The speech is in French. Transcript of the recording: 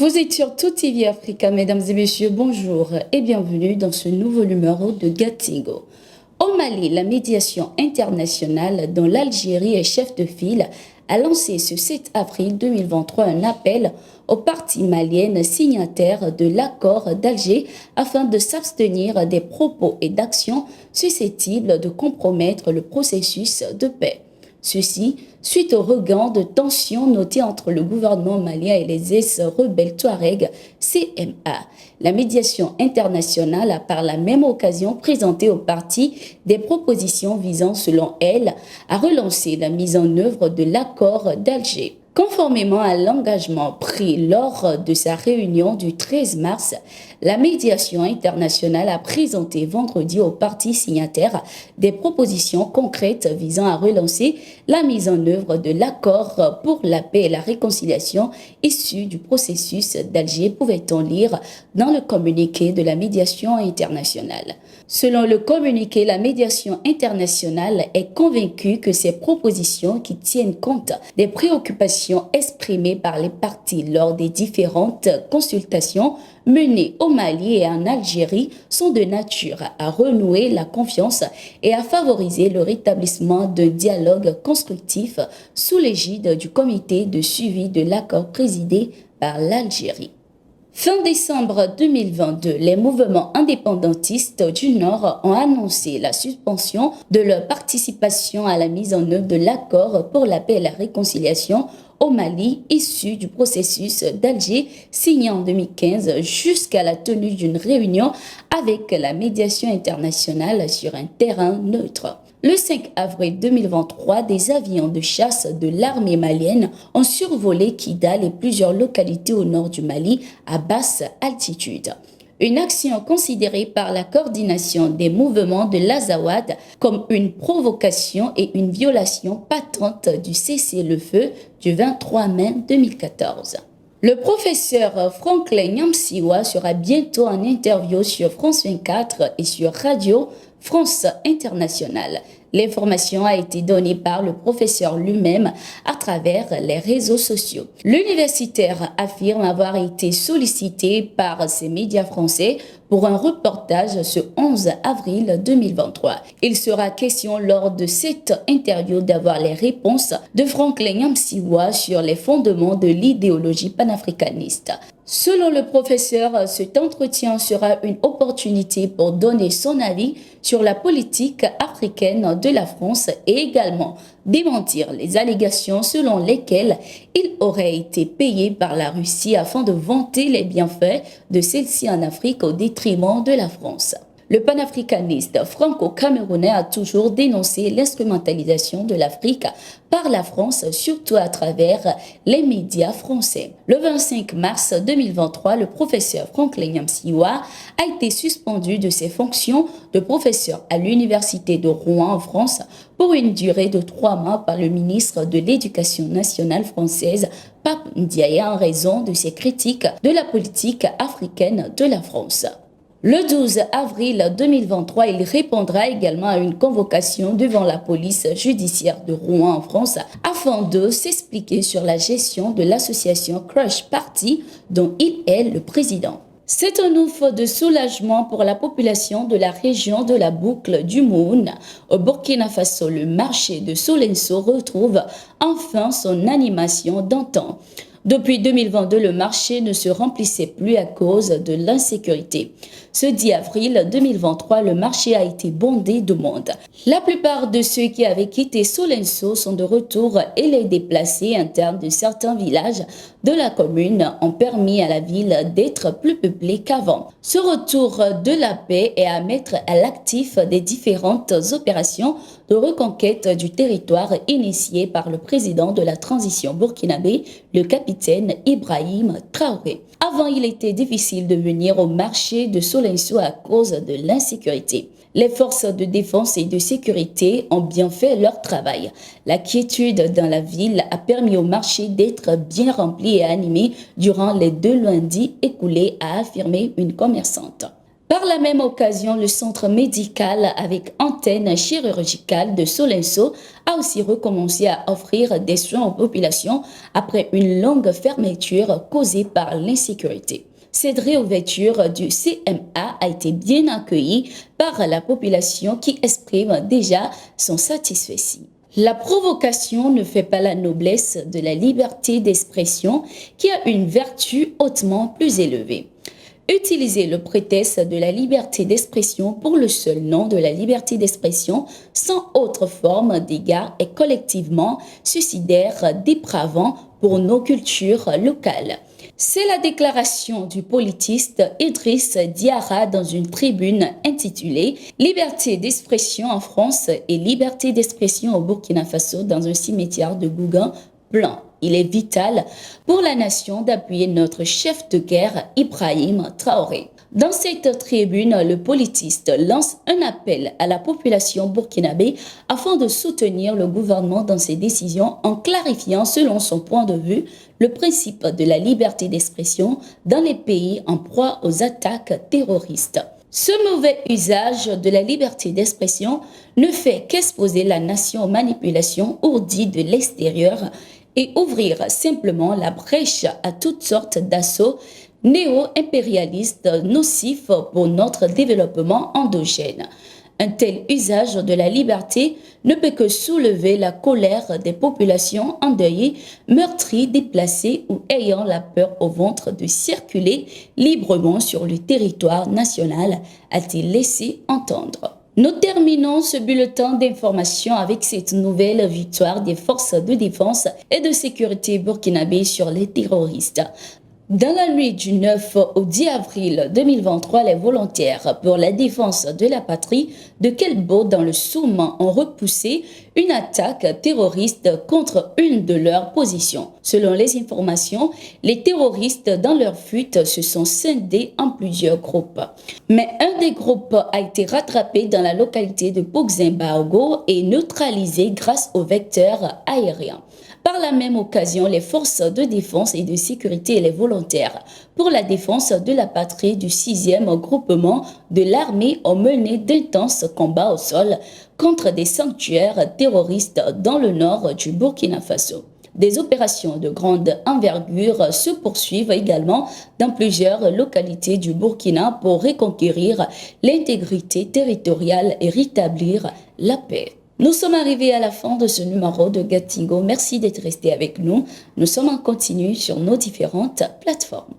Vous êtes sur Tout TV Africa, mesdames et messieurs, bonjour et bienvenue dans ce nouveau numéro de Gatingo. Au Mali, la médiation internationale dont l'Algérie est chef de file a lancé ce 7 avril 2023 un appel aux parties maliennes signataires de l'accord d'Alger afin de s'abstenir des propos et d'actions susceptibles de compromettre le processus de paix. Ceci suite au regain de tensions noté entre le gouvernement malien et les ex-rebelles Touareg CMA. La médiation internationale a par la même occasion présenté aux parties des propositions visant, selon elle, à relancer la mise en œuvre de l'accord d'Alger. Conformément à l'engagement pris lors de sa réunion du 13 mars, la médiation internationale a présenté vendredi aux parties signataires des propositions concrètes visant à relancer la mise en œuvre de l'accord pour la paix et la réconciliation issu du processus d'Alger, pouvait-on lire dans le communiqué de la médiation internationale. Selon le communiqué, la médiation internationale est convaincue que ces propositions, qui tiennent compte des préoccupations exprimées par les parties lors des différentes consultations menées au Mali et en Algérie, sont de nature à renouer la confiance et à favoriser le rétablissement d'un dialogue constructif sous l'égide du comité de suivi de l'accord présidé par l'Algérie. Fin décembre 2022, les mouvements indépendantistes du Nord ont annoncé la suspension de leur participation à la mise en œuvre de l'accord pour la paix et la réconciliation au Mali, issu du processus d'Alger signé en 2015 jusqu'à la tenue d'une réunion avec la médiation internationale sur un terrain neutre. Le 5 avril 2023, des avions de chasse de l'armée malienne ont survolé Kidal et plusieurs localités au nord du Mali à basse altitude. Une action considérée par la coordination des mouvements de l'Azawad comme une provocation et une violation patente du cessez-le-feu du 23 mai 2014. Le professeur Franklin Nyamsiwa sera bientôt en interview sur France 24 et sur Radio France Internationale. L'information a été donnée par le professeur lui-même à travers les réseaux sociaux. L'universitaire affirme avoir été sollicité par ces médias français pour un reportage ce 11 avril 2023. Il sera question lors de cette interview d'avoir les réponses de Franklin Nyamsiwa sur les fondements de l'idéologie panafricaniste. Selon le professeur, cet entretien sera une opportunité pour donner son avis sur la politique africaine de la France et également démentir les allégations selon lesquelles il aurait été payé par la Russie afin de vanter les bienfaits de celle-ci en Afrique au détriment de la France. Le panafricaniste franco-camerounais a toujours dénoncé l'instrumentalisation de l'Afrique par la France, surtout à travers les médias français. Le 25 mars 2023, le professeur Franklin Nyamsiwa a été suspendu de ses fonctions de professeur à l'Université de Rouen en France pour une durée de 3 mois par le ministre de l'Éducation nationale française, Pape Ndiaye, en raison de ses critiques de la politique africaine de la France. Le 12 avril 2023, il répondra également à une convocation devant la police judiciaire de Rouen en France afin de s'expliquer sur la gestion de l'association Crush Party dont il est le président. C'est un ouf de soulagement pour la population de la région de la boucle du Moun. Au Burkina Faso, le marché de Solenso retrouve enfin son animation d'antan. Depuis 2022, le marché ne se remplissait plus à cause de l'insécurité. Ce 10 avril 2023, le marché a été bondé de monde. La plupart de ceux qui avaient quitté Solenso sont de retour et les déplacés internes de certains villages de la commune ont permis à la ville d'être plus peuplée qu'avant. Ce retour de la paix est à mettre à l'actif des différentes opérations de reconquête du territoire initiées par le président de la transition burkinabé, le capitaine Ibrahim Traoré. Avant, il était difficile de venir au marché de Solenso à cause de l'insécurité. Les forces de défense et de sécurité ont bien fait leur travail. La quiétude dans la ville a permis au marché d'être bien rempli et animé durant les 2 lundis écoulés, a affirmé une commerçante. Par la même occasion, le centre médical avec antenne chirurgicale de Solenso a aussi recommencé à offrir des soins aux populations après une longue fermeture causée par l'insécurité. Cette réouverture du CMA a été bien accueillie par la population qui exprime déjà son satisfait. La provocation ne fait pas la noblesse de la liberté d'expression qui a une vertu hautement plus élevée. Utiliser le prétexte de la liberté d'expression pour le seul nom de la liberté d'expression sans autre forme d'égard est collectivement suicidaire, dépravant pour nos cultures locales. C'est la déclaration du politiste Idriss Diarra dans une tribune intitulée Liberté d'expression en France et liberté d'expression au Burkina Faso dans un cimetière de Gougan blanc. Il est vital pour la nation d'appuyer notre chef de guerre Ibrahim Traoré. Dans cette tribune, le politiste lance un appel à la population burkinabé afin de soutenir le gouvernement dans ses décisions en clarifiant, selon son point de vue, le principe de la liberté d'expression dans les pays en proie aux attaques terroristes. Ce mauvais usage de la liberté d'expression ne fait qu'exposer la nation aux manipulations ourdies de l'extérieur et ouvrir simplement la brèche à toutes sortes d'assauts néo-impérialistes nocifs pour notre développement endogène. Un tel usage de la liberté ne peut que soulever la colère des populations endeuillées, meurtries, déplacées ou ayant la peur au ventre de circuler librement sur le territoire national, a-t-il laissé entendre. Nous terminons ce bulletin d'information avec cette nouvelle victoire des forces de défense et de sécurité burkinabées sur les terroristes. Dans la nuit du 9 au 10 avril 2023, les volontaires pour la défense de la patrie de Kelbo dans le Soum ont repoussé une attaque terroriste contre une de leurs positions. Selon les informations, les terroristes dans leur fuite se sont scindés en plusieurs groupes. Mais un des groupes a été rattrapé dans la localité de Bouximbaogo et neutralisé grâce aux vecteurs aériens. Par la même occasion, les forces de défense et de sécurité et les volontaires pour la défense de la patrie du 6e groupement de l'armée ont mené d'intenses combats au sol contre des sanctuaires terroristes dans le nord du Burkina Faso. Des opérations de grande envergure se poursuivent également dans plusieurs localités du Burkina pour reconquérir l'intégrité territoriale et rétablir la paix. Nous sommes arrivés à la fin de ce numéro de Gatingo. Merci d'être resté avec nous. Nous sommes en continu sur nos différentes plateformes.